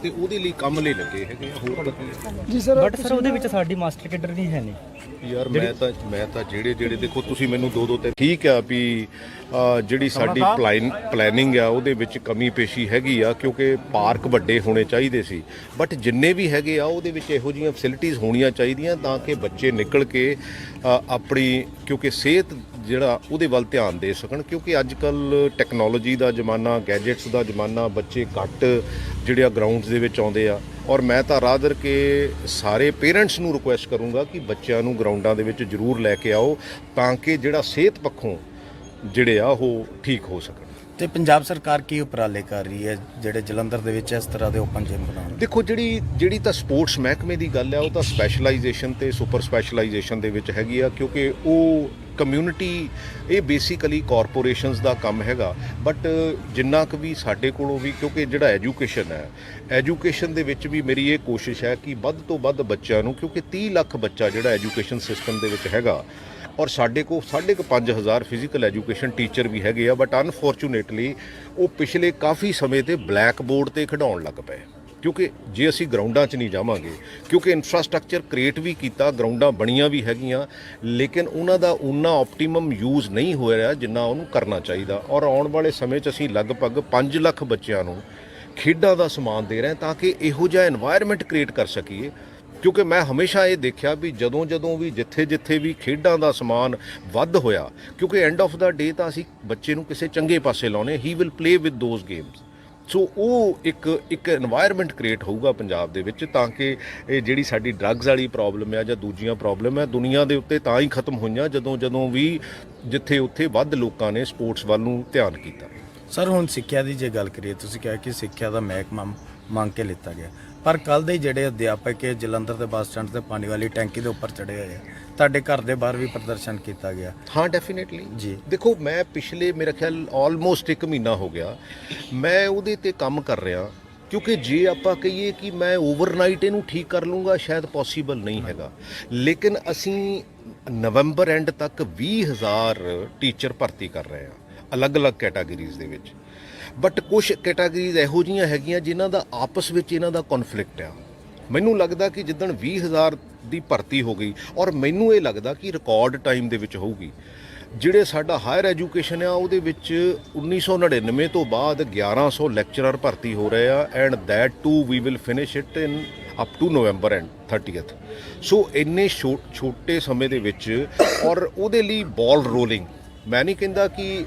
ਤੇ ਉਹਦੇ ਲਈ ਕੰਮ ਲਈ ਲੱਗੇ ਹੈਗੇ ਆ, ਹੋਰ ਜੀ ਸਰ। ਬਟ ਸਰ ਉਹਦੇ ਵਿੱਚ ਸਾਡੀ ਮਾਸਟਰ ਕੇਡਰ ਨਹੀਂ ਹੈ ਨਹੀਂ ਯਾਰ। ਮੈਂ ਤਾਂ ਜਿਹੜੇ ਦੇਖੋ ਤੁਸੀਂ ਮੈਨੂੰ ਦੋ ਤੇ ਠੀਕ ਆ ਵੀ ਜਿਹੜੀ ਸਾਡੀ ਪਲੈਨਿੰਗ ਆ ਉਹਦੇ ਵਿੱਚ ਕਮੀ ਪੇਸ਼ੀ ਹੈਗੀ ਆ, ਕਿਉਂਕਿ ਪਾਰਕ ਵੱਡੇ ਹੋਣੇ ਚਾਹੀਦੇ ਸੀ, ਬਟ ਜਿੰਨੇ ਵੀ ਹੈਗੇ ਆ ਉਹਦੇ ਵਿੱਚ ਇਹੋ ਜਿਹੀਆਂ ਫੈਸਿਲਿਟੀਜ਼ ਹੋਣੀਆਂ ਚਾਹੀਦੀਆਂ ਤਾਂ ਕਿ ਬੱਚੇ ਨਿਕਲ ਕੇ ਆਪਣੀ, ਕਿਉਂਕਿ ਸਿਹਤ ਜਿਹੜਾ ਉਹਦੇ ਵੱਲ ਧਿਆਨ ਦੇ ਸਕਣ, ਕਿਉਂਕਿ ਅੱਜ ਕੱਲ੍ਹ ਟੈਕਨੋਲੋਜੀ ਦਾ ਜ਼ਮਾਨਾ, ਗੈਜਟਸ ਦਾ ਜ਼ਮਾਨਾ, ਬੱਚੇ ਘੱਟ ਜਿਹੜੇ ਆ ਗਰਾਊਂਡਸ ਦੇ ਵਿੱਚ ਆਉਂਦੇ ਆ। ਔਰ ਮੈਂ ਤਾਂ ਰਾਦਰ ਕੇ ਸਾਰੇ ਪੇਰੈਂਟਸ ਨੂੰ ਰਿਕੁਐਸਟ ਕਰੂੰਗਾ ਕਿ ਬੱਚਿਆਂ ਨੂੰ ਗਰਾਊਂਡਾਂ ਦੇ ਵਿੱਚ ਜ਼ਰੂਰ ਲੈ ਕੇ ਆਓ ਤਾਂ ਕਿ ਜਿਹੜਾ ਸਿਹਤ ਪੱਖੋਂ ਜਿਹੜੇ ਆ ਉਹ ਠੀਕ ਹੋ ਸਕਣ। ਤੇ ਪੰਜਾਬ ਸਰਕਾਰ ਕੀ ਉਪਰਾਲੇ ਕਰ ਰਹੀ ਹੈ ਜਿਹੜੇ ਜਲੰਧਰ ਦੇ ਵਿੱਚ ਇਸ ਤਰ੍ਹਾਂ ਦੇ ਓਪਨ ਜਿਮ ਬਣਾਉਣ? ਦੇਖੋ ਜਿਹੜੀ ਤਾਂ ਸਪੋਰਟਸ ਮਹਿਕਮੇ ਦੀ ਗੱਲ ਆ ਉਹ ਤਾਂ ਸਪੈਸ਼ਲਾਈਜੇਸ਼ਨ ਤੇ ਸੁਪਰ ਸਪੈਸ਼ਲਾਈਜੇਸ਼ਨ ਦੇ ਵਿੱਚ ਹੈਗੀ ਆ, ਕਿਉਂਕਿ ਉਹ ਕਮਿਊਨਿਟੀ, ਇਹ ਬੇਸਿਕਲੀ ਕਾਰਪੋਰੇਸ਼ਨਸ ਦਾ ਕੰਮ ਹੈਗਾ। ਬਟ ਜਿੰਨਾ ਕੁ ਵੀ ਸਾਡੇ ਕੋਲੋਂ ਵੀ, ਕਿਉਂਕਿ ਜਿਹੜਾ ਐਜੂਕੇਸ਼ਨ ਹੈ, ਐਜੂਕੇਸ਼ਨ ਦੇ ਵਿੱਚ ਵੀ ਮੇਰੀ ਇਹ ਕੋਸ਼ਿਸ਼ ਹੈ ਕਿ ਵੱਧ ਤੋਂ ਵੱਧ ਬੱਚਿਆਂ ਨੂੰ, ਕਿਉਂਕਿ 30 ਲੱਖ ਬੱਚਾ ਜਿਹੜਾ ਐਜੂਕੇਸ਼ਨ ਸਿਸਟਮ ਦੇ ਵਿੱਚ ਹੈਗਾ, ਔਰ ਸਾਡੇ ਕੋਲ 5,500 ਫਿਜ਼ੀਕਲ ਐਜੂਕੇਸ਼ਨ ਟੀਚਰ ਵੀ ਹੈਗੇ ਆ, ਬਟ ਅਨਫੋਰਚੂਨੇਟਲੀ ਉਹ ਪਿਛਲੇ ਕਾਫੀ ਸਮੇਂ ਤੇ ਬਲੈਕ ਬੋਰਡ ਤੇ ਖਿਡਾਉਣ ਲੱਗ ਪਏ। ਕਿਉਂਕਿ ਜੇ ਅਸੀਂ ਗਰਾਊਂਡਾਂ 'ਚ ਨਹੀਂ ਜਾਵਾਂਗੇ, ਕਿਉਂਕਿ ਇਨਫਰਾਸਟ੍ਰਕਚਰ ਕ੍ਰੀਏਟ ਵੀ ਕੀਤਾ, ਗਰਾਊਂਡਾਂ ਬਣੀਆਂ ਵੀ ਹੈਗੀਆਂ, ਲੇਕਿਨ ਉਹਨਾਂ ਦਾ ਉਨਾ ਆਪਟੀਮਮ ਯੂਜ਼ ਨਹੀਂ ਹੋ ਰਿਹਾ ਜਿੰਨਾ ਉਹਨੂੰ ਕਰਨਾ ਚਾਹੀਦਾ। ਔਰ ਆਉਣ ਵਾਲੇ ਸਮੇਂ 'ਚ ਅਸੀਂ ਲਗਭਗ 5 ਲੱਖ ਬੱਚਿਆਂ ਨੂੰ ਖੇਡਾਂ ਦਾ ਸਮਾਨ ਦੇ ਰਹੇ ਤਾਂ ਕਿ ਇਹੋ ਜਿਹਾ এনवायरमेंट ਕ੍ਰੀਏਟ ਕਰ ਸਕੀਏ। ਕਿਉਂਕਿ ਮੈਂ ਹਮੇਸ਼ਾ ਇਹ ਦੇਖਿਆ ਵੀ ਜਦੋਂ ਵੀ ਜਿੱਥੇ ਵੀ ਖੇਡਾਂ ਦਾ ਸਮਾਨ ਵੱਧ ਹੋਇਆ, ਕਿਉਂਕਿ ਐਂਡ ਆਫ ਦਾ ਡੇ ਤਾਂ ਅਸੀਂ ਬੱਚੇ ਨੂੰ ਕਿਸੇ ਚੰਗੇ ਪਾਸੇ ਲਾਉਣੇ, he will play with those games. So ਉਹ ਇੱਕ এনवायरमेंट ਕ੍ਰੀਏਟ ਹੋਊਗਾ ਪੰਜਾਬ ਦੇ ਵਿੱਚ ਤਾਂ ਕਿ ਇਹ ਜਿਹੜੀ ਸਾਡੀ ਡਰੱਗਸ ਵਾਲੀ ਪ੍ਰੋਬਲਮ ਹੈ ਜਾਂ ਦੂਜੀਆਂ ਪ੍ਰੋਬਲਮ ਹੈ ਦੁਨੀਆ ਦੇ ਉੱਤੇ ਤਾਂ ਹੀ ਖਤਮ ਹੋਈਆਂ ਜਦੋਂ ਵੀ ਜਿੱਥੇ ਉੱਥੇ ਵੱਧ ਲੋਕਾਂ ਨੇ ਸਪੋਰਟਸ ਵੱਲ ਨੂੰ ਧਿਆਨ ਕੀਤਾ। ਸਰ ਹੁਣ ਸਿੱਖਿਆ ਦੀ ਜੇ ਗੱਲ ਕਰੀਏ, ਤੁਸੀਂ ਕਿਹਾ ਕਿ ਸਿੱਖਿਆ ਦਾ ਮਹਿਕਮਾ ਮੰਗ ਕੇ ਲਿੱਤਾ ਗਿਆ, ਪਰ ਕੱਲ ਦੇ ਜਿਹੜੇ ਅਧਿਆਪਕ ਜਲੰਧਰ ਦੇ ਬੱਸ ਸਟੈਂਡ ਤੇ ਪਾਣੀ ਵਾਲੀ ਟੈਂਕੀ ਦੇ ਉੱਪਰ ਚੜੇ ਹੋਏ ਆ, ਤੁਹਾਡੇ ਘਰ ਦੇ ਬਾਹਰ ਵੀ ਪ੍ਰਦਰਸ਼ਨ ਕੀਤਾ ਗਿਆ। ਹਾਂ ਡੈਫੀਨੇਟਲੀ ਜੀ। ਦੇਖੋ ਮੈਂ ਪਿਛਲੇ ਮੇਰਾ ਖਿਆਲ ਆਲਮੋਸਟ 1 ਮਹੀਨਾ ਹੋ ਗਿਆ ਮੈਂ ਉਹਦੇ ਤੇ ਕੰਮ ਕਰ ਰਿਹਾ, ਕਿਉਂਕਿ ਜੇ ਆਪਾਂ ਕਹੀਏ ਕਿ ਮੈਂ ਓਵਰਨਾਈਟ ਇਹਨੂੰ ਠੀਕ ਕਰ ਲੂੰਗਾ ਸ਼ਾਇਦ ਪੋਸੀਬਲ ਨਹੀਂ ਹੈਗਾ, ਲੇਕਿਨ ਅਸੀਂ ਨਵੰਬਰ ਐਂਡ ਤੱਕ 20,000 ਟੀਚਰ ਭਰਤੀ ਕਰ ਰਹੇ ਹਾਂ ਅਲੱਗ-ਅਲੱਗ ਕੈਟਾਗਰੀਜ਼ ਦੇ ਵਿੱਚ। ਬਟ ਕੁਝ ਕੈਟਾਗਰੀਜ਼ ਇਹੋ ਜਿਹੀਆਂ ਹੈਗੀਆਂ ਜਿਨ੍ਹਾਂ ਦਾ ਆਪਸ ਵਿੱਚ ਇਹਨਾਂ ਦਾ ਕਨਫਲਿਕਟ ਆ। ਮੈਨੂੰ ਲੱਗਦਾ ਕਿ ਜਿੱਦਣ 20,000 ਦੀ ਭਰਤੀ ਹੋ ਗਈ, ਔਰ ਮੈਨੂੰ ਇਹ ਲੱਗਦਾ ਕਿ ਰਿਕਾਰਡ ਟਾਈਮ ਦੇ ਵਿੱਚ ਹੋਊਗੀ। ਜਿਹੜੇ ਸਾਡਾ ਹਾਇਰ ਐਜੂਕੇਸ਼ਨ ਆ ਉਹਦੇ ਵਿੱਚ 1999 ਤੋਂ ਬਾਅਦ 1100 ਲੈਕਚਰਰ ਭਰਤੀ ਹੋ ਰਹੇ ਆ, and that too we will finish it in up to November and 30th। So ਇੰਨੇ ਛੋਟੇ ਸਮੇਂ ਦੇ ਵਿੱਚ, ਔਰ ਉਹਦੇ ਲਈ ਬਾਲ ਰੋਲਿੰਗ, ਮੈਂ ਨਹੀਂ ਕਹਿੰਦਾ ਕਿ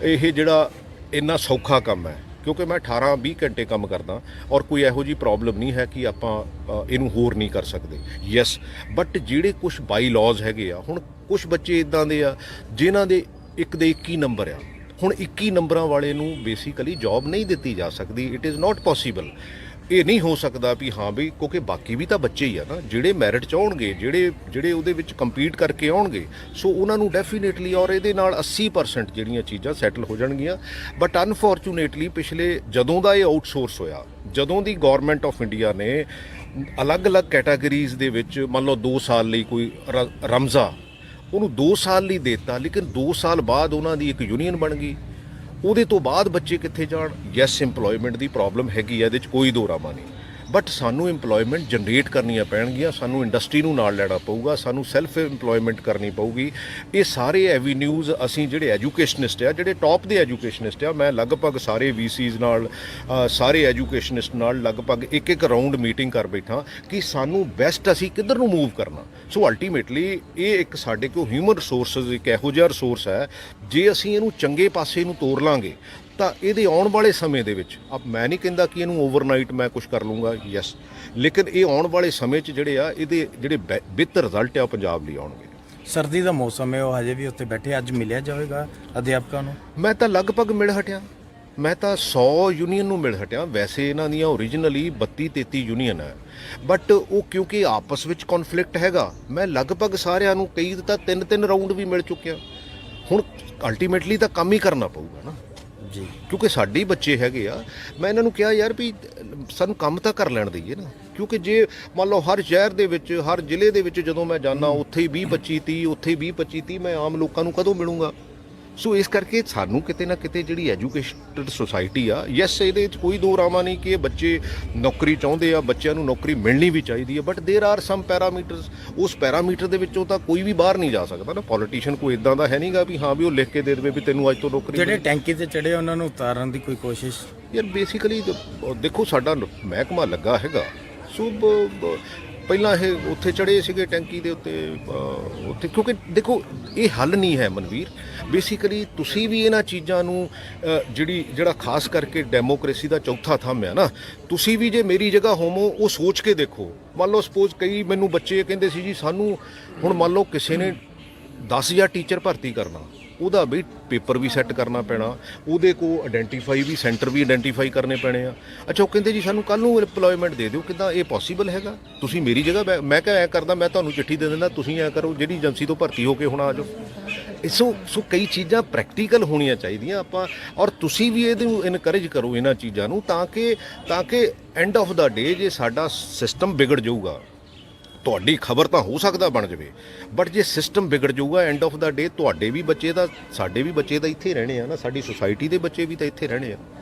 ਇਹ ਜਿਹੜਾ ਇੰਨਾ ਸੌਖਾ ਕੰਮ ਹੈ, ਕਿਉਂਕਿ ਮੈਂ 18-20 ਘੰਟੇ ਕੰਮ ਕਰਦਾ ਔਰ ਕੋਈ ਇਹੋ ਜਿਹੀ ਪ੍ਰੋਬਲਮ ਨਹੀਂ ਹੈ ਕਿ ਆਪਾਂ ਇਹਨੂੰ ਹੋਰ ਨਹੀਂ ਕਰ ਸਕਦੇ। ਯੈਸ, ਬਟ ਜਿਹੜੇ ਕੁਝ ਬਾਈ ਲਾਜ਼ ਹੈਗੇ ਆ, ਹੁਣ ਕੁਝ ਬੱਚੇ ਇੱਦਾਂ ਦੇ ਆ ਜਿਨ੍ਹਾਂ ਦੇ 1 ਦੇ 21 ਨੰਬਰ ਆ, ਹੁਣ 21 ਨੰਬਰਾਂ ਵਾਲੇ ਨੂੰ ਬੇਸਿਕਲੀ ਜੌਬ ਨਹੀਂ ਦਿੱਤੀ ਜਾ ਸਕਦੀ। It is not possible. ਇਹ ਨਹੀਂ ਹੋ ਸਕਦਾ ਵੀ ਹਾਂ ਵੀ, ਕਿਉਂਕਿ ਬਾਕੀ ਵੀ ਤਾਂ ਬੱਚੇ ਹੀ ਆ ਨਾ ਜਿਹੜੇ ਮੈਰਿਟ 'ਚ ਆਉਣਗੇ, ਜਿਹੜੇ ਉਹਦੇ ਵਿੱਚ ਕੰਪੀਟ ਕਰਕੇ ਆਉਣਗੇ, ਸੋ ਉਹਨਾਂ ਨੂੰ ਡੈਫੀਨੇਟਲੀ, ਔਰ ਇਹਦੇ ਨਾਲ 80% ਜਿਹੜੀਆਂ ਚੀਜ਼ਾਂ ਸੈਟਲ ਹੋ ਜਾਣਗੀਆਂ। ਬਟ ਅਨਫੋਰਚੂਨੇਟਲੀ ਪਿਛਲੇ ਜਦੋਂ ਦਾ ਇਹ ਆਊਟਸੋਰਸ ਹੋਇਆ, ਜਦੋਂ ਦੀ ਗੌਰਮੈਂਟ ਆਫ ਇੰਡੀਆ ਨੇ ਅਲੱਗ-ਅਲੱਗ ਕੈਟਾਗਰੀਜ਼ ਦੇ ਵਿੱਚ ਮੰਨ ਲਓ 2 ਸਾਲ ਲਈ ਕੋਈ ਰਮਜ਼ਾ ਉਹਨੂੰ 2 ਸਾਲ ਲਈ ਦੇਤਾ, ਲੇਕਿਨ 2 ਸਾਲ ਬਾਅਦ ਉਹਨਾਂ ਦੀ ਇੱਕ ਯੂਨੀਅਨ ਬਣ ਗਈ। ਉਹਦੇ ਤੋਂ ਬਾਅਦ ਬੱਚੇ ਕਿੱਥੇ ਜਾਣ? ਯੈਸ, ਇੰਪਲੋਇਮੈਂਟ ਦੀ ਪ੍ਰੋਬਲਮ ਹੈਗੀ ਹੈ, ਇਹਦੇ 'ਚ ਕੋਈ ਦੋ ਰਾਮਾ ਨਹੀਂ, ਬਟ ਸਾਨੂੰ ਇੰਪਲੋਇਮੈਂਟ ਜਨਰੇਟ ਕਰਨੀਆਂ ਪੈਣਗੀਆਂ, ਸਾਨੂੰ ਇੰਡਸਟਰੀ ਨੂੰ ਨਾਲ ਲੈਣਾ ਪਊਗਾ, ਸਾਨੂੰ ਸੈਲਫ ਇੰਪਲੋਇਮੈਂਟ ਕਰਨੀ ਪਊਗੀ। ਇਹ ਸਾਰੇ ਐਵੀਨਿਊਜ਼ ਅਸੀਂ ਜਿਹੜੇ ਐਜੂਕੇਸ਼ਨਿਸਟ ਆ, ਜਿਹੜੇ ਟੌਪ ਦੇ ਐਜੂਕੇਸ਼ਨਿਸਟ ਆ, ਮੈਂ ਲਗਭਗ ਸਾਰੇ VCs ਨਾਲ, ਸਾਰੇ ਐਜੂਕੇਸ਼ਨਿਸਟ ਨਾਲ ਲਗਭਗ ਇੱਕ ਰਾਊਂਡ ਮੀਟਿੰਗ ਕਰ ਬੈਠਾ ਕਿ ਸਾਨੂੰ ਬੈਸਟ ਅਸੀਂ ਕਿੱਧਰ ਨੂੰ ਮੂਵ ਕਰਨਾ। ਸੋ ਅਲਟੀਮੇਟਲੀ ਇਹ ਇੱਕ ਸਾਡੇ ਕੋਲ ਹਿਊਮਨ ਰਿਸੋਰਸਿਸ ਇੱਕ ਇਹੋ ਜਿਹਾ ਰਿਸੋਰਸ ਹੈ, ਜੇ ਅਸੀਂ ਇਹਨੂੰ ਚੰਗੇ ਪਾਸੇ ਨੂੰ ਤੋਰ ਲਾਂਗੇ ਤਾਂ ਇਹਦੇ ਆਉਣ ਵਾਲੇ ਸਮੇਂ ਦੇ ਵਿੱਚ, ਮੈਂ ਨਹੀਂ ਕਹਿੰਦਾ ਕਿ ਇਹਨੂੰ ਓਵਰਨਾਈਟ ਮੈਂ ਕੁਝ ਕਰ ਲੂੰਗਾ, ਯੈਸ, ਲੇਕਿਨ ਇਹ ਆਉਣ ਵਾਲੇ ਸਮੇਂ 'ਚ ਜਿਹੜੇ ਆ ਇਹਦੇ ਜਿਹੜੇ ਬਿਹਤਰ ਰਿਜ਼ਲਟ ਆ ਪੰਜਾਬ ਲਈ ਆਉਣਗੇ। ਸਰਦੀ ਦਾ ਮੌਸਮ ਹੈ, ਉਹ ਹਜੇ ਵੀ ਉੱਥੇ ਬੈਠੇ, ਅੱਜ ਮਿਲਿਆ ਜਾਵੇਗਾ ਅਧਿਆਪਕਾਂ ਨੂੰ? ਮੈਂ ਤਾਂ ਲਗਭਗ ਮਿਲ ਹਟਿਆ, ਮੈਂ ਤਾਂ 100 ਯੂਨੀਅਨ ਨੂੰ ਮਿਲ ਹਟਿਆ। ਵੈਸੇ ਇਹਨਾਂ ਦੀਆਂ ਓਰੀਜਨਲੀ 32-33 ਯੂਨੀਅਨ ਹੈ, ਬਟ ਉਹ ਕਿਉਂਕਿ ਆਪਸ ਵਿੱਚ ਕਨਫਲਿਕਟ ਹੈਗਾ, ਮੈਂ ਲਗਭਗ ਸਾਰਿਆਂ ਨੂੰ, ਕਈ ਤਾਂ 3-3 ਰਾਊਂਡ ਵੀ ਮਿਲ ਚੁੱਕਿਆ। ਹੁਣ ਅਲਟੀਮੇਟਲੀ ਤਾਂ ਕੰਮ ਹੀ ਕਰਨਾ ਪਊਗਾ ਨਾ ਜੀ, ਕਿਉਂਕਿ ਸਾਡੇ ਬੱਚੇ ਹੈਗੇ ਆ। ਮੈਂ ਇਹਨਾਂ ਨੂੰ ਕਿਹਾ ਯਾਰ ਵੀ ਸਾਨੂੰ ਕੰਮ ਤਾਂ ਕਰ ਲੈਣ ਦਈਏ ਨਾ, ਕਿਉਂਕਿ ਜੇ ਮੰਨ ਲਓ ਹਰ ਸ਼ਹਿਰ ਦੇ ਵਿੱਚ, ਹਰ ਜ਼ਿਲ੍ਹੇ ਦੇ ਵਿੱਚ ਜਦੋਂ ਮੈਂ ਜਾਂਦਾ ਉੱਥੇ ਹੀ 20-25-30, ਉੱਥੇ ਹੀ 20-25-30, ਮੈਂ ਆਮ ਲੋਕਾਂ ਨੂੰ ਕਦੋਂ ਮਿਲੂੰਗਾ? ਸੋ ਇਸ ਕਰਕੇ ਸਾਨੂੰ ਕਿਤੇ ਨਾ ਕਿਤੇ ਜਿਹੜੀ ਐਜੂਕੇਟਡ ਸੁਸਾਇਟੀ ਆ, ਯੈਸ ਇਹਦੇ ਵਿੱਚ ਕੋਈ ਦੋ ਰਾਵਾਂ ਨਹੀਂ ਕਿ ਇਹ ਬੱਚੇ ਨੌਕਰੀ ਚਾਹੁੰਦੇ ਆ, ਬੱਚਿਆਂ ਨੂੰ ਨੌਕਰੀ ਮਿਲਣੀ ਵੀ ਚਾਹੀਦੀ ਹੈ, but there are some parameters. ਉਸ ਪੈਰਾਮੀਟਰ ਦੇ ਵਿੱਚੋਂ ਤਾਂ ਕੋਈ ਵੀ ਬਾਹਰ ਨਹੀਂ ਜਾ ਸਕਦਾ ਨਾ। ਪੋਲੀਟੀਸ਼ੀਅਨ ਕੋਈ ਇਦਾਂ ਦਾ ਹੈ ਨਹੀਂਗਾ ਵੀ ਹਾਂ ਵੀ ਉਹ ਲਿਖ ਕੇ ਦੇ ਦੇਵੇ ਵੀ ਤੈਨੂੰ ਅੱਜ ਤੋਂ ਨੌਕਰੀ ਜਿਹੜੇ ਟੈਂਕੀ ਤੇ ਚੜੇ ਉਹਨਾਂ ਨੂੰ ਉਤਾਰਨ ਦੀ ਕੋਈ ਕੋਸ਼ਿਸ਼? ਯਾਰ ਬੇਸਿਕਲੀ ਦੇਖੋ ਸਾਡਾ ਮਹਿਕਮਾ ਲੱਗਾ ਹੈਗਾ, ਸੋ ਪਹਿਲਾਂ ਇਹ ਉੱਥੇ ਚੜੇ ਸੀਗੇ ਟੈਂਕੀ ਦੇ ਉੱਤੇ, ਉੱਥੇ ਕਿਉਂਕਿ ਦੇਖੋ ਇਹ ਹੱਲ ਨਹੀਂ ਹੈ ਮਨਵੀਰ। ਬੇਸਿਕਲੀ ਤੁਸੀਂ ਵੀ ਇਹਨਾਂ ਚੀਜ਼ਾਂ ਨੂੰ ਜਿਹੜਾ ਖਾਸ ਕਰਕੇ ਡੈਮੋਕ੍ਰੇਸੀ ਦਾ ਚੌਥਾ ਥੰਮ ਹੈ ਨਾ, ਤੁਸੀਂ ਵੀ ਜੇ ਮੇਰੀ ਜਗ੍ਹਾ ਹੋਵੋ ਉਹ ਸੋਚ ਕੇ ਦੇਖੋ। ਮੰਨ ਲਓ ਸਪੋਜ਼ ਕਈ ਮੈਨੂੰ ਬੱਚੇ ਕਹਿੰਦੇ ਸੀ ਜੀ ਸਾਨੂੰ ਹੁਣ ਮੰਨ ਲਓ ਕਿਸੇ ਨੇ 10,000 ਟੀਚਰ ਭਰਤੀ ਕਰਨਾ, ਉਹਦਾ ਵੀ ਪੇਪਰ ਵੀ ਸੈੱਟ ਕਰਨਾ ਪੈਣਾ, ਉਹਦੇ ਕੋਲ ਆਇਡੈਂਟੀਫਾਈ ਵੀ ਸੈਂਟਰ ਵੀ ਆਇਡੈਂਟੀਫਾਈ ਕਰਨੇ ਪੈਣੇ ਆ। ਅੱਛਾ ਉਹ ਕਹਿੰਦੇ ਜੀ ਸਾਨੂੰ ਕੱਲ੍ਹ ਨੂੰ ਇੰਪਲੋਇਮੈਂਟ ਦੇ ਦਿਓ, ਕਿੱਦਾਂ ਇਹ ਪੋਸੀਬਲ ਹੈਗਾ? ਤੁਸੀਂ ਮੇਰੀ ਜਗ੍ਹਾ ਮੈਂ ਕਿਹਾ ਐਂ ਕਰਦਾ, ਮੈਂ ਤੁਹਾਨੂੰ ਚਿੱਠੀ ਦੇ ਦਿੰਦਾ, ਤੁਸੀਂ ਐਂ ਕਰੋ ਜਿਹੜੀ ਏਜੰਸੀ ਤੋਂ ਭਰਤੀ ਹੋ ਕੇ ਹੁਣ ਆ ਜਾਓ। ਸੋ ਕਈ ਚੀਜ਼ਾਂ ਪ੍ਰੈਕਟੀਕਲ ਹੋਣੀਆਂ ਚਾਹੀਦੀਆਂ ਆਪਾਂ, ਔਰ ਤੁਸੀਂ ਵੀ ਇਹਨੂੰ ਇਨਕਰੇਜ ਕਰੋ ਇਹਨਾਂ ਚੀਜ਼ਾਂ ਨੂੰ, ਤਾਂ ਕਿ ਐਂਡ ਆਫ ਦਾ ਡੇ ਜੇ ਸਾਡਾ ਸਿਸਟਮ ਵਿਗੜ ਜਾਊਗਾ, ਤੁਹਾਡੀ ਖਬਰ ਤਾਂ ਹੋ ਸਕਦਾ ਬਣ ਜਾਵੇ, ਬਟ ਜੇ ਸਿਸਟਮ ਵਿਗੜ ਜਾਊਗਾ ਐਂਡ ਆਫ ਦਾ ਡੇ ਤੁਹਾਡੇ ਵੀ ਬੱਚੇ ਦਾ, ਸਾਡੇ ਵੀ ਬੱਚੇ ਦਾ ਇੱਥੇ ਰਹਿਣੇ ਆ ਨਾ, ਸਾਡੀ ਸੁਸਾਇਟੀ ਦੇ ਬੱਚੇ ਵੀ ਤਾਂ ਇੱਥੇ ਰਹਿਣੇ ਆ।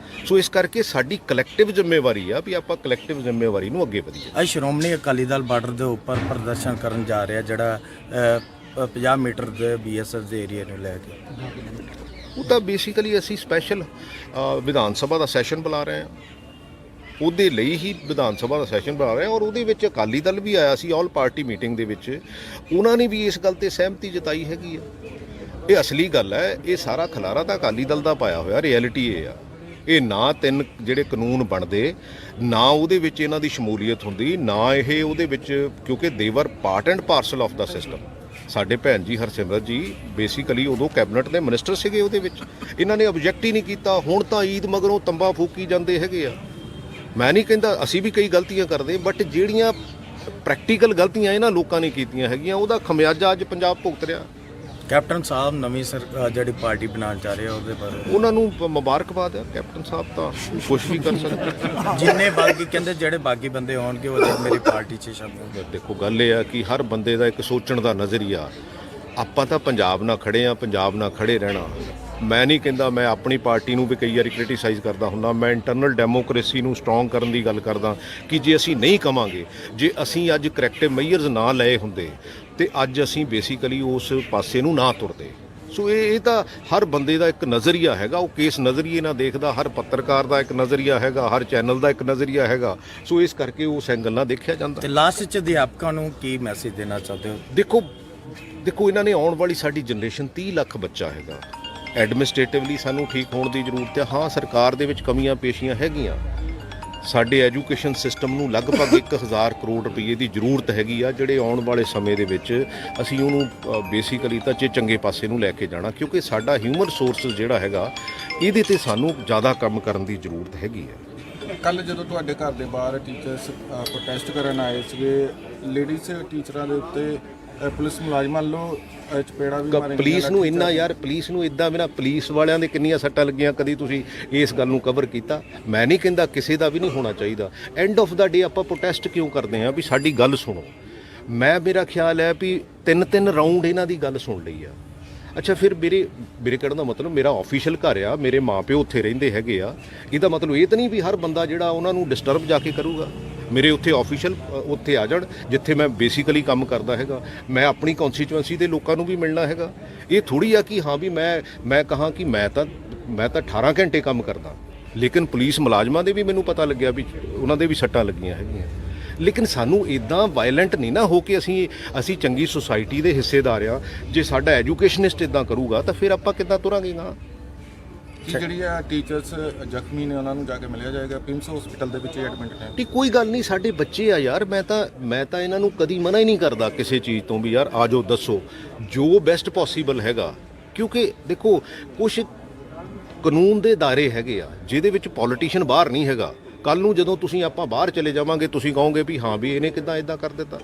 ਸੋ ਇਸ ਕਰਕੇ ਸਾਡੀ ਕਲੈਕਟਿਵ ਜ਼ਿੰਮੇਵਾਰੀ ਆ ਵੀ ਆਪਾਂ ਕਲੈਕਟਿਵ ਜ਼ਿੰਮੇਵਾਰੀ ਨੂੰ ਅੱਗੇ ਵਧੀਏ। ਅੱਜ ਸ਼੍ਰੋਮਣੀ ਅਕਾਲੀ ਦਲ ਬਾਰਡਰ ਦੇ ਉੱਪਰ ਪ੍ਰਦਰਸ਼ਨ ਕਰਨ ਜਾ ਰਿਹਾ, ਜਿਹੜਾ 50 ਮੀਟਰ ਦੇ BSF ਦੇ ਏਰੀਆ ਨੂੰ ਲੈ ਕੇ। ਉਹ ਤਾਂ ਬੇਸਿਕਲੀ ਅਸੀਂ ਸਪੈਸ਼ਲ ਵਿਧਾਨ ਸਭਾ ਦਾ ਸੈਸ਼ਨ ਬੁਲਾ ਰਹੇ ਹਾਂ, ਉਹਦੇ ਲਈ ਹੀ ਵਿਧਾਨ ਸਭਾ ਦਾ ਸੈਸ਼ਨ ਬਣਾ ਰਹੇ ਔਰ ਉਹਦੇ ਵਿੱਚ ਅਕਾਲੀ ਦਲ ਵੀ ਆਇਆ ਸੀ ਆਲ ਪਾਰਟੀ ਮੀਟਿੰਗ ਦੇ ਵਿੱਚ, ਉਹਨਾਂ ਨੇ ਵੀ ਇਸ ਗੱਲ ਤੇ ਸਹਿਮਤੀ ਜਤਾਈ ਹੈਗੀ ਆ। ਇਹ ਅਸਲੀ ਗੱਲ ਹੈ, ਇਹ ਸਾਰਾ ਖਲਾਰਾ ਤਾਂ ਅਕਾਲੀ ਦਲ ਦਾ ਪਾਇਆ ਹੋਇਆ, ਰਿਐਲਿਟੀ ਇਹ ਆ। ਇਹ ਨਾ 3 ਜਿਹੜੇ ਕਾਨੂੰਨ ਬਣਦੇ, ਨਾ ਉਹਦੇ ਵਿੱਚ ਇਹਨਾਂ ਦੀ ਸ਼ਮੂਲੀਅਤ ਹੁੰਦੀ, ਨਾ ਇਹ ਉਹਦੇ ਵਿੱਚ, ਕਿਉਂਕਿ they're part and parcel of the system. ਸਾਡੇ ਭੈਣ ਜੀ ਹਰਸਿਮਰਤ ਜੀ ਬੇਸਿਕਲੀ ਉਦੋਂ ਕੈਬਨਿਟ ਦੇ ਮਿਨਿਸਟਰ ਸੀਗੇ, ਉਹਦੇ ਵਿੱਚ ਇਹਨਾਂ ਨੇ ਆਬਜੈਕਟ ਹੀ ਨਹੀਂ ਕੀਤਾ। ਹੁਣ ਤਾਂ ਈਦ ਮਗਰੋਂ ਤੰਬਾ ਫੂਕੀ ਜਾਂਦੇ ਹੈਗੇ ਆ। ਮੈਂ ਨਹੀਂ ਕਹਿੰਦਾ ਅਸੀਂ ਵੀ ਕਈ ਗਲਤੀਆਂ ਕਰਦੇ, ਬਟ ਜਿਹੜੀਆਂ ਪ੍ਰੈਕਟੀਕਲ ਗਲਤੀਆਂ ਇਹਨਾਂ ਲੋਕਾਂ ਨੇ ਕੀਤੀਆਂ ਹੈਗੀਆਂ, ਉਹਦਾ ਖਮਿਆਜਾ ਅੱਜ ਪੰਜਾਬ ਭੁਗਤ ਰਿਹਾ। ਕੈਪਟਨ ਸਾਹਿਬ ਨਵੀਂ ਸਰਕਾਰ ਜਿਹੜੀ ਪਾਰਟੀ ਬਣਾਉਣ ਚਾਹ ਰਹੇ ਆ, ਉਹਦੇ ਬਾਰੇ ਉਹਨਾਂ ਨੂੰ ਮੁਬਾਰਕਬਾਦ ਹੈ। ਕੈਪਟਨ ਸਾਹਿਬ ਤਾਂ ਕੁਛ ਵੀ ਕਰ ਸਕਦੇ। ਜਿੰਨੇ ਬਾਗੀ ਕਹਿੰਦੇ ਜਿਹੜੇ ਬਾਗੀ ਬੰਦੇ ਹੋਣਗੇ ਉਹ ਮੇਰੀ ਪਾਰਟੀ 'ਚ ਸ਼ਾਮਿਲ ਹੋਣਗੇ। ਦੇਖੋ ਗੱਲ ਇਹ ਆ ਕਿ ਹਰ ਬੰਦੇ ਦਾ ਇੱਕ ਸੋਚਣ ਦਾ ਨਜ਼ਰੀਆ। ਆਪਾਂ ਤਾਂ ਪੰਜਾਬ ਨਾਲ ਖੜੇ ਆ, ਪੰਜਾਬ ਨਾਲ ਖੜੇ ਰਹਿਣਾ। ਮੈਂ ਨਹੀਂ ਕਹਿੰਦਾ, ਮੈਂ ਆਪਣੀ ਪਾਰਟੀ ਨੂੰ ਵੀ ਕਈ ਵਾਰੀ ਕ੍ਰਿਟੀਸਾਈਜ਼ ਕਰਦਾ ਹੁੰਦਾ, ਮੈਂ ਇੰਟਰਨਲ ਡੈਮੋਕ੍ਰੇਸੀ ਨੂੰ ਸਟਰੋਂਗ ਕਰਨ ਦੀ ਗੱਲ ਕਰਦਾ ਕਿ ਜੇ ਅਸੀਂ ਨਹੀਂ ਕਵਾਂਗੇ, ਜੇ ਅਸੀਂ ਅੱਜ ਕਰੈਕਟਿਵ ਮੈਜਰਸ ਨਾ ਲਏ ਹੁੰਦੇ ਤੇ ਅੱਜ ਅਸੀਂ ਬੇਸਿਕਲੀ ਉਸ ਪਾਸੇ ਨੂੰ ਨਾ ਤੁਰਦੇ। ਸੋ ਇਹ ਤਾਂ ਹਰ ਬੰਦੇ ਦਾ ਇੱਕ ਨਜ਼ਰੀਆ ਹੈਗਾ, ਉਹ ਕਿਸ ਨਜ਼ਰੀਏ ਨਾਲ ਦੇਖਦਾ। ਹਰ ਪੱਤਰਕਾਰ ਦਾ ਇੱਕ ਨਜ਼ਰੀਆ ਹੈਗਾ, ਹਰ ਚੈਨਲ ਦਾ ਇੱਕ ਨਜ਼ਰੀਆ ਹੈਗਾ। ਸੋ ਇਸ ਕਰਕੇ ਉਸ ਐਂਗਲ ਨਾਲ ਦੇਖਿਆ ਜਾਂਦਾ। ਤੇ ਲਾਸਟ 'ਚ ਅਧਿਆਪਕਾਂ ਨੂੰ ਕੀ ਮੈਸੇਜ ਦੇਣਾ ਚਾਹੁੰਦੇ ਹੋ? ਦੇਖੋ ਇਹਨਾਂ ਨੇ ਆਉਣ ਵਾਲੀ ਸਾਡੀ ਜਨਰੇਸ਼ਨ 30 ਲੱਖ ਬੱਚਾ ਹੈਗਾ। ਐਡਮਿਨਿਸਟ੍ਰੇਟਿਵਲੀ ਸਾਨੂੰ ਠੀਕ ਹੋਣ ਦੀ ਜ਼ਰੂਰਤ ਹੈ। ਹਾਂ, ਸਰਕਾਰ ਦੇ ਵਿੱਚ ਕਮੀਆਂ ਪੇਸ਼ੀਆਂ ਹੈਗੀਆਂ। ਸਾਡੇ ਐਜੂਕੇਸ਼ਨ ਸਿਸਟਮ ਨੂੰ ਲਗਭਗ 1000 ਕਰੋੜ ਰੁਪਏ ਦੀ ਜ਼ਰੂਰਤ ਹੈਗੀ ਆ, ਜਿਹੜੇ ਆਉਣ ਵਾਲੇ ਸਮੇਂ ਦੇ ਵਿੱਚ ਅਸੀਂ ਉਹਨੂੰ ਬੇਸਿਕਲੀ ਤਾਂ ਚੰਗੇ ਪਾਸੇ ਨੂੰ ਲੈ ਕੇ ਜਾਣਾ, ਕਿਉਂਕਿ ਸਾਡਾ ਹਿਊਮਨ ਰਿਸੋਰਸ ਜਿਹੜਾ ਹੈਗਾ, ਇਹਦੇ ਤੇ ਸਾਨੂੰ ਜ਼ਿਆਦਾ ਕੰਮ ਕਰਨ ਦੀ ਜ਼ਰੂਰਤ ਹੈਗੀ ਹੈ। ਕੱਲ ਜਦੋਂ ਤੁਹਾਡੇ ਘਰ ਦੇ ਬਾਹਰ ਟੀਚਰਸ ਪ੍ਰੋਟੈਸਟ ਕਰਨ ਆਏ ਸੀਗੇ, ਲੇਡੀਜ਼ ਟੀਚਰਾਂ ਦੇ ਉੱਤੇ ਪੁਲਿਸ ਮੁਲਾਜ਼ਮਾਂ ਵੱਲੋਂ ਚਪੇੜਾ ਵੀ ਮਾਰੀਆਂ। ਪੁਲਿਸ ਨੂੰ ਇੰਨਾ ਯਾਰ, ਪੁਲਿਸ ਨੂੰ ਇਦਾਂ ਬਿਨਾਂ, ਪੁਲਿਸ ਵਾਲਿਆਂ ਦੇ ਕਿੰਨੀਆਂ ਸੱਟਾਂ ਲੱਗੀਆਂ, ਕਦੀ ਤੁਸੀਂ ਇਸ ਗੱਲ ਨੂੰ ਕਵਰ ਕੀਤਾ? ਮੈਂ ਨਹੀਂ ਕਹਿੰਦਾ ਕਿਸੇ ਦਾ ਵੀ ਨਹੀਂ ਹੋਣਾ ਚਾਹੀਦਾ। ਐਂਡ ਆਫ ਦਾ ਡੇ ਆਪਾਂ ਪ੍ਰੋਟੈਸਟ ਕਿਉਂ ਕਰਦੇ ਹਾਂ? ਵੀ ਸਾਡੀ ਗੱਲ ਸੁਣੋ। ਮੇਰਾ ਖਿਆਲ ਹੈ ਵੀ 3 ਰਾਊਂਡ ਇਹਨਾਂ ਦੀ ਗੱਲ ਸੁਣ ਲਈ ਆ। ਅੱਛਾ, ਫਿਰ ਮੇਰੇ ਕਹਿਣ ਦਾ ਮਤਲਬ ਮੇਰਾ ਆਫੀਸ਼ੀਅਲ ਘਰ ਆ, ਮੇਰੇ ਮਾਪਿਓ ਉੱਥੇ ਰਹਿੰਦੇ ਹੈਗੇ ਆ, ਇਹਦਾ ਮਤਲਬ ਇਹ ਤਾਂ ਨਹੀਂ ਵੀ ਹਰ ਬੰਦਾ ਜਿਹੜਾ ਉਹਨਾਂ ਨੂੰ ਡਿਸਟਰਬ ਜਾ ਕੇ ਕਰੂਗਾ। ਮੇਰੇ ਉੱਥੇ ਆਫੀਸ਼ੀਅਲ ਉੱਥੇ ਆ ਜਾਣ ਜਿੱਥੇ ਮੈਂ ਬੇਸਿਕਲੀ ਕੰਮ ਕਰਦਾ ਹੈਗਾ। ਮੈਂ ਆਪਣੀ ਕੌਂਸਟੀਚੁਐਂਸੀ ਦੇ ਲੋਕਾਂ ਨੂੰ ਵੀ ਮਿਲਣਾ ਹੈਗਾ। ਇਹ ਥੋੜ੍ਹੀ ਆ ਕਿ ਹਾਂ ਵੀ ਮੈਂ ਕਹਾਂ ਕਿ ਮੈਂ ਤਾਂ 18 ਘੰਟੇ ਕੰਮ ਕਰਦਾ, ਲੇਕਿਨ ਪੁਲਿਸ ਮੁਲਾਜ਼ਮਾਂ ਦੇ ਵੀ ਮੈਨੂੰ ਪਤਾ ਲੱਗਿਆ ਵੀ ਉਹਨਾਂ ਦੇ ਵੀ ਸੱਟਾਂ ਲੱਗੀਆਂ ਹੈਗੀਆਂ। ਲੇਕਿਨ ਸਾਨੂੰ ਇੱਦਾਂ ਵਾਇਲੈਂਟ ਨਹੀਂ ਨਾ ਹੋ ਕੇ ਅਸੀਂ ਚੰਗੀ ਸੁਸਾਇਟੀ ਦੇ ਹਿੱਸੇਦਾਰ ਆ। ਜੇ ਸਾਡਾ ਐਜੂਕੇਸ਼ਨਿਸਟ ਇੱਦਾਂ ਕਰੂਗਾ ਤਾਂ ਫਿਰ ਆਪਾਂ ਕਿੱਦਾਂ ਤੁਰਾਂਗੇ ਨਾ? ਜਿਹੜੀ ਆ ਟੀਚਰਸ ਜ਼ਖਮੀ ਨੇ ਉਹਨਾਂ ਨੂੰ ਜਾ ਕੇ ਮਿਲਿਆ ਜਾਏਗਾ। ਪਿੰਸ ਹਸਪੀਟਲ ਦੇ ਵਿੱਚ ਐਡਮਿਟ ਨੇ। ਨਹੀਂ, ਕੋਈ ਗੱਲ ਨਹੀਂ, ਸਾਡੇ ਬੱਚੇ ਆ ਯਾਰ। ਮੈਂ ਤਾਂ ਇਹਨਾਂ ਨੂੰ ਕਦੀ ਮਨਾ ਹੀ ਨਹੀਂ ਕਰਦਾ ਕਿਸੇ ਚੀਜ਼ ਤੋਂ ਵੀ ਯਾਰ ਆ ਜਾਓ, ਦੱਸੋ ਜੋ ਬੈਸਟ ਪੋਸੀਬਲ ਹੈਗਾ। ਕਿਉਂਕਿ ਦੇਖੋ ਕੁਛ ਕਾਨੂੰਨ ਦੇ ਦਾਇਰੇ ਹੈਗੇ ਆ ਜਿਹਦੇ ਵਿੱਚ ਪੋਲੀਟੀਸ਼ੀਅਨ ਬਾਹਰ ਨਹੀਂ ਹੈਗਾ। ਕੱਲ ਨੂੰ ਜਦੋਂ ਆਪਾਂ ਬਾਹਰ ਚਲੇ ਜਾਵਾਂਗੇ, ਤੁਸੀਂ ਕਹੋਗੇ ਵੀ ਹਾਂ ਵੀ ਇਹਨੇ ਕਿੱਦਾਂ ਇਦਾਂ ਕਰ ਦਿੱਤਾ।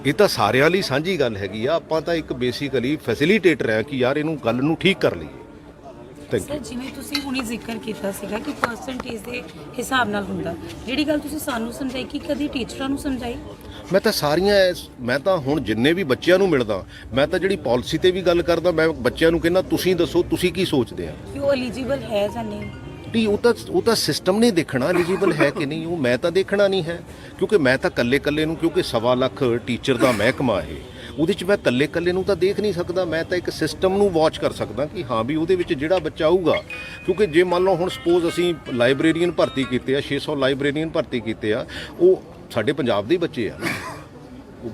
ਇਹ ਤਾਂ ਸਾਰਿਆਂ ਲਈ ਸਾਂਝੀ ਗੱਲ ਹੈਗੀ ਆ। ਆਪਾਂ ਤਾਂ ਇੱਕ ਬੇਸਿਕਲੀ ਫੈਸਿਲੀਟੇਟਰ ਹੈ ਕਿ ਯਾਰ ਇਹਨੂੰ ਗੱਲ ਨੂੰ ਠੀਕ ਕਰ ਲਈਏ। ਸਰ, ਜਿਵੇਂ ਤੁਸੀਂ ਹੁਣੀ ਜ਼ਿਕਰ ਕੀਤਾ ਸੀਗਾ ਕਿ ਪਰਸੈਂਟੇਜ ਦੇ ਹਿਸਾਬ ਨਾਲ ਹੁੰਦਾ, ਜਿਹੜੀ ਗੱਲ ਤੁਸੀਂ ਸਾਨੂੰ ਸਮਝਾਈ ਕਿ ਕਦੀ ਟੀਚਰਾਂ ਨੂੰ ਸਮਝਾਈ? ਮੈਂ ਤਾਂ ਮੈਂ ਤਾਂ ਹੁਣ ਜਿੰਨੇ ਵੀ ਬੱਚਿਆਂ ਨੂੰ ਮਿਲਦਾ, ਮੈਂ ਤਾਂ ਜਿਹੜੀ ਪਾਲਿਸੀ ਤੇ ਵੀ ਗੱਲ ਕਰਦਾ, ਮੈਂ ਬੱਚਿਆਂ ਨੂੰ ਕਹਿੰਦਾ ਤੁਸੀਂ ਦੱਸੋ ਤੁਸੀਂ ਕੀ ਸੋਚਦੇ ਆ ਕਿ ਉਹ ਐਲੀਜੀਬਲ ਹੈ ਜਾਂ ਨਹੀਂ। ਨਹੀਂ, ਉਹ ਤਾਂ ਸਿਸਟਮ ਨੇ ਦੇਖਣਾ ਐਲੀਜੀਬਲ ਹੈ ਕਿ ਨਹੀਂ, ਉਹ ਮੈਂ ਤਾਂ ਦੇਖਣਾ ਨਹੀਂ ਹੈ। ਕਿਉਂਕਿ ਮੈਂ ਤਾਂ ਕੱਲੇ ਨੂੰ, ਕਿਉਂਕਿ 1.25 ਲੱਖ ਟੀਚਰ ਦਾ ਮਹਿਕਮਾ ਹੈ, ਉਹਦੇ 'ਚ ਮੈਂ ਕੱਲੇ ਨੂੰ ਤਾਂ ਦੇਖ ਨਹੀਂ ਸਕਦਾ। ਮੈਂ ਤਾਂ ਇੱਕ ਸਿਸਟਮ ਨੂੰ ਵਾਚ ਕਰ ਸਕਦਾ ਕਿ ਹਾਂ ਵੀ ਉਹਦੇ ਵਿੱਚ ਜਿਹੜਾ ਬੱਚਾ ਆਊਗਾ। ਕਿਉਂਕਿ ਜੇ ਮੰਨ ਲਓ ਹੁਣ ਸਪੋਜ਼ ਅਸੀਂ ਲਾਇਬ੍ਰੇਰੀਅਨ ਭਰਤੀ ਕੀਤੇ ਆ, 600 ਲਾਇਬ੍ਰੇਰੀਅਨ ਭਰਤੀ ਕੀਤੇ ਆ, ਉਹ ਸਾਡੇ ਪੰਜਾਬ ਦੇ ਹੀ ਬੱਚੇ ਆ,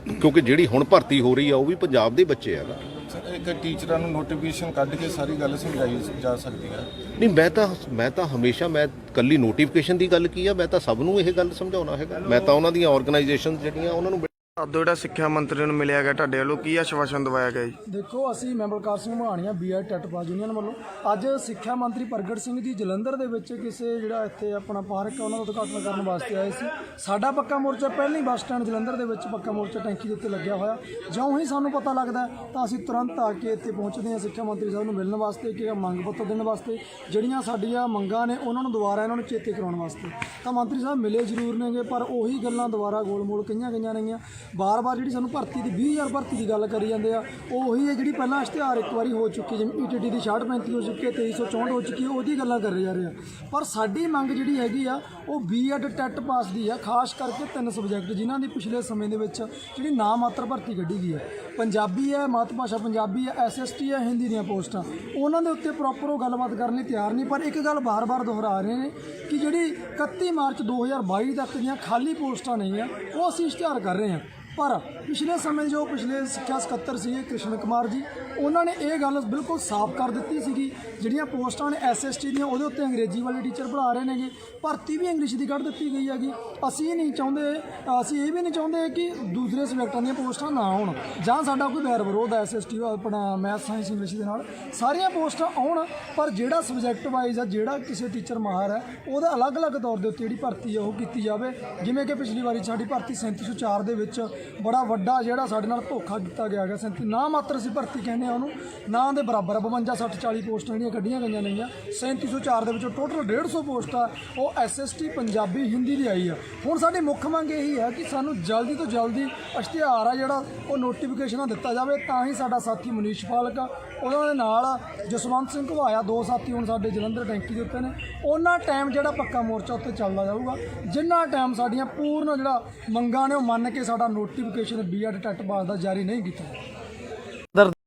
ਕਿਉਂਕਿ ਜਿਹੜੀ ਹੁਣ ਭਰਤੀ ਹੋ ਰਹੀ ਆ ਉਹ ਵੀ ਪੰਜਾਬ ਦੇ ਬੱਚੇ ਆ ਨਾ। ਸਰ ਇੱਕ ਟੀਚਰਾਂ ਨੂੰ ਨੋਟੀਫਿਕੇਸ਼ਨ ਕੱਢ ਕੇ ਸਾਰੀ ਗੱਲ ਸਮਝਾਈ ਜਾ ਸਕਦੀ ਹੈ। ਨਹੀਂ, ਮੈਂ ਤਾਂ ਹਮੇਸ਼ਾ ਮੈਂ ਕੱਲੀ ਨੋਟੀਫਿਕੇਸ਼ਨ ਦੀ ਗੱਲ ਕੀ ਆ, ਮੈਂ ਤਾਂ ਸਭ ਨੂੰ ਇਹ ਗੱਲ ਸਮਝਾਉਣਾ ਹੈਗਾ। ਮੈਂ ਤਾਂ ਉਹਨਾਂ ਦੀਆਂ ਆਰਗੇਨਾਈਜੇਸ਼ਨ ਜਿਹੜੀਆਂ ਉਹਨਾਂ ਨੂੰ ਉਦੋਂ ਜਿਹੜਾ ਸਿੱਖਿਆ ਮੰਤਰੀ ਨੂੰ ਮਿਲਿਆ ਗਿਆ ਤੁਹਾਡੇ ਵੱਲੋਂ ਕੀ ਆਸ਼ਵਾਸਨ ਦਵਾਇਆ ਗਿਆ ਜੀ? ਦੇਖੋ, ਅਸੀਂ ਮੈਂਬਰ ਕਾਰ Singh ਮਹਾਣੀਆਂ BEd TET pass union ਵੱਲੋਂ ਅੱਜ ਸਿੱਖਿਆ ਮੰਤਰੀ ਪ੍ਰਗਟ ਸਿੰਘ ਜੀ ਜਲੰਧਰ ਦੇ ਵਿੱਚ ਕਿਸੇ ਜਿਹੜਾ ਇੱਥੇ ਆਪਣਾ ਪਾਰਕ ਹੈ ਉਹਨਾਂ ਦਾ ਉਦਘਾਟਨ ਕਰਨ ਵਾਸਤੇ ਆਏ ਸੀ। ਸਾਡਾ ਪੱਕਾ ਮੋਰਚਾ ਪਹਿਲਾਂ ਹੀ ਬੱਸ ਸਟੈਂਡ ਜਲੰਧਰ ਦੇ ਵਿੱਚ ਪੱਕਾ ਮੋਰਚਾ ਟੈਂਕੀ ਦੇ ਉੱਤੇ ਲੱਗਿਆ ਹੋਇਆ। ਜਿਉਂ ਹੀ ਸਾਨੂੰ ਪਤਾ ਲੱਗਦਾ ਤਾਂ ਅਸੀਂ ਤੁਰੰਤ ਆ ਕੇ ਇੱਥੇ ਪਹੁੰਚਦੇ ਹਾਂ ਸਿੱਖਿਆ ਮੰਤਰੀ ਸਾਹਿਬ ਨੂੰ ਮਿਲਣ ਵਾਸਤੇ, ਕਿ ਮੰਗ ਪੱਤਰ ਦੇਣ ਵਾਸਤੇ, ਜਿਹੜੀਆਂ ਸਾਡੀਆਂ ਮੰਗਾਂ ਨੇ ਉਹਨਾਂ ਨੂੰ ਦੁਬਾਰਾ ਇਹਨਾਂ ਨੂੰ ਚੇਤੇ ਕਰਾਉਣ ਵਾਸਤੇ। ਤਾਂ ਮੰਤਰੀ ਸਾਹਿਬ ਮਿਲੇ ਜ਼ਰੂਰ ਨੇਗੇ, ਪਰ ਉਹੀ ਗੱਲਾਂ ਦੁਬਾਰਾ ਗੋਲ-ਮੋਲ ਕਹੀਆਂ ਗਈਆਂ ਨੇਗੀਆਂ। ਬਾਰ-ਬਾਰ ਜਿਹੜੀ ਸਾਨੂੰ ਭਰਤੀ ਦੀ 20,000 ਭਰਤੀ ਦੀ ਗੱਲ ਕਰੀ ਜਾਂਦੇ ਆ, ਉਹ ਉਹੀ ਹੈ ਜਿਹੜੀ ਪਹਿਲਾਂ ਇਸ਼ਤਿਹਾਰ ਇੱਕ ਵਾਰੀ ਹੋ ਚੁੱਕੀ, ਜਿਵੇਂ ਈਟੀਟੀ ਦੀ 6635 ਹੋ ਚੁੱਕੀ ਹੈ, 2364 ਹੋ ਚੁੱਕੀ ਹੈ, ਉਹਦੀ ਗੱਲਾਂ ਕਰ ਜਾ ਰਹੇ ਆ। ਪਰ ਸਾਡੀ ਮੰਗ ਜਿਹੜੀ ਹੈਗੀ ਆ ਉਹ ਬੀਐਡ ਟੈਟ ਪਾਸ ਦੀ ਆ, ਖਾਸ ਕਰਕੇ 3 ਸਬਜੈਕਟ ਜਿਨ੍ਹਾਂ ਦੀ ਪਿਛਲੇ ਸਮੇਂ ਦੇ ਵਿੱਚ ਜਿਹੜੀ ਨਾ ਮਾਤਰ ਭਰਤੀ ਕੱਢੀ ਗਈ ਹੈ। ਪੰਜਾਬੀ ਹੈ, ਮਾਤ ਭਾਸ਼ਾ ਪੰਜਾਬੀ ਹੈ, SST ਹੈ, ਹਿੰਦੀ ਦੀਆਂ ਪੋਸਟਾਂ, ਉਹਨਾਂ ਦੇ ਉੱਤੇ ਪ੍ਰੋਪਰ ਉਹ ਗੱਲਬਾਤ ਕਰਨ ਲਈ ਤਿਆਰ ਨਹੀਂ। ਪਰ ਇੱਕ ਗੱਲ ਬਾਰ-ਬਾਰ ਦੁਹਰਾ ਰਹੇ ਨੇ ਕਿ ਜਿਹੜੀ 31 ਮਾਰਚ 2022 ਤੱਕ ਦੀਆਂ ਖਾਲੀ ਪੋਸਟਾਂ ਨਹੀਂ ਆ, ਉਹ ਅਸੀਂ ਇਸ਼ਤਿਹਾਰ ਕਰ ਰਹੇ ਹਾਂ। ਪਰ ਪਿਛਲੇ ਸਮੇਂ ਜੋ ਪਿਛਲੇ ਸਿੱਖਿਆ ਸਕੱਤਰ ਸੀਗੇ ਕ੍ਰਿਸ਼ਨ ਕੁਮਾਰ ਜੀ, ਉਹਨਾਂ ਨੇ ਇਹ ਗੱਲ ਬਿਲਕੁਲ ਸਾਫ਼ ਕਰ ਦਿੱਤੀ ਸੀਗੀ, ਜਿਹੜੀਆਂ ਪੋਸਟਾਂ ਨੇ SST ਦੀਆਂ ਉਹਦੇ ਉੱਤੇ ਅੰਗਰੇਜ਼ੀ ਵਾਲੇ ਟੀਚਰ ਪੜ੍ਹਾ ਰਹੇ ਨੇਗੇ, ਭਰਤੀ ਵੀ ਇੰਗਲਿਸ਼ ਦੀ ਕੱਢ ਦਿੱਤੀ ਗਈ ਹੈਗੀ। ਅਸੀਂ ਇਹ ਵੀ ਨਹੀਂ ਚਾਹੁੰਦੇ ਕਿ ਦੂਸਰੇ ਸਬਜੈਕਟਾਂ ਦੀਆਂ ਪੋਸਟਾਂ ਨਾ ਆਉਣ, ਜਾਂ ਸਾਡਾ ਕੋਈ ਵੈਰ ਵਿਰੋਧ ਹੈ SST ਆਪਣਾ ਮੈਥ ਸਾਇੰਸ ਇੰਗਲਿਸ਼ ਦੇ ਨਾਲ, ਸਾਰੀਆਂ ਪੋਸਟਾਂ ਆਉਣ, ਪਰ ਜਿਹੜਾ ਸਬਜੈਕਟ ਵਾਈਜ਼ ਆ, ਜਿਹੜਾ ਕਿਸੇ ਟੀਚਰ ਮਾਹਰ ਹੈ, ਉਹਦਾ ਅਲੱਗ-ਅਲੱਗ ਤੌਰ ਦੇ ਉੱਤੇ ਜਿਹੜੀ ਭਰਤੀ ਹੈ ਉਹ ਕੀਤੀ ਜਾਵੇ। ਜਿਵੇਂ ਕਿ ਪਿਛਲੀ ਵਾਰੀ ਸਾਡੀ ਭਰਤੀ 3704 ਦੇ ਵਿੱਚ ਬੜਾ ਵੱਡਾ ਜਿਹੜਾ ਸਾਡੇ ਨਾਲ ਧੋਖਾ ਕੀਤਾ ਗਿਆ ਹੈਗਾ। 37 ਨਾ ਮਾਤਰ ਅਸੀਂ ਭਰਤੀ ਕਹਿੰਦੇ ਆ ਉਹਨੂੰ, ਨਾ ਦੇ ਬਰਾਬਰ 52 60 40 ਪੋਸਟਾਂ ਜਿਹੜੀਆਂ ਕੱਢੀਆਂ ਗਈਆਂ ਨੇਗੀਆਂ। 3704 ਦੇ ਵਿੱਚੋਂ ਟੋਟਲ 150 ਪੋਸਟਾਂ ਉਹ SST ਪੰਜਾਬੀ ਹਿੰਦੀ ਦੀ ਆਈ ਆ। ਹੁਣ ਸਾਡੀ ਮੁੱਖ ਮੰਗ ਇਹੀ ਹੈ ਕਿ ਸਾਨੂੰ ਜਲਦੀ ਤੋਂ ਜਲਦੀ ਇਸ਼ਤਿਹਾਰ ਆ ਜਿਹੜਾ ਉਹ ਨੋਟੀਫਿਕੇਸ਼ਨਾਂ ਦਿੱਤਾ ਜਾਵੇ, ਤਾਂ ਹੀ ਸਾਡਾ ਸਾਥੀ ਮਨੀਸ਼ ਫਾਲਕ ਆ, ਉਹਨਾਂ ਦੇ ਨਾਲ ਜਸਵੰਤ ਸਿੰਘ ਘਵਾਇਆ, 2 ਸਾਥੀ ਹੁਣ ਸਾਡੇ ਜਲੰਧਰ ਟੈਂਕੀ ਦੇ ਉੱਤੇ ਨੇ। ਉਹਨਾਂ ਟਾਈਮ ਜਿਹੜਾ ਪੱਕਾ ਮੋਰਚਾ ਉੱਤੇ ਚੱਲਦਾ ਜਾਊਗਾ, ਜਿੰਨਾ ਟਾਈਮ ਸਾਡੀਆਂ ਪੂਰਨ ਜਿਹੜਾ ਮੰਗਾਂ ਨੇ ਉਹ ਮੰਨ ਕੇ ਸਾਡਾ ਨੋਟੀਫਿਕੇਸ਼ਨ ਬੀਐਡ ਟੈਟ ਪਾਸ ਦਾ ਜਾਰੀ ਨਹੀਂ ਕੀਤਾ।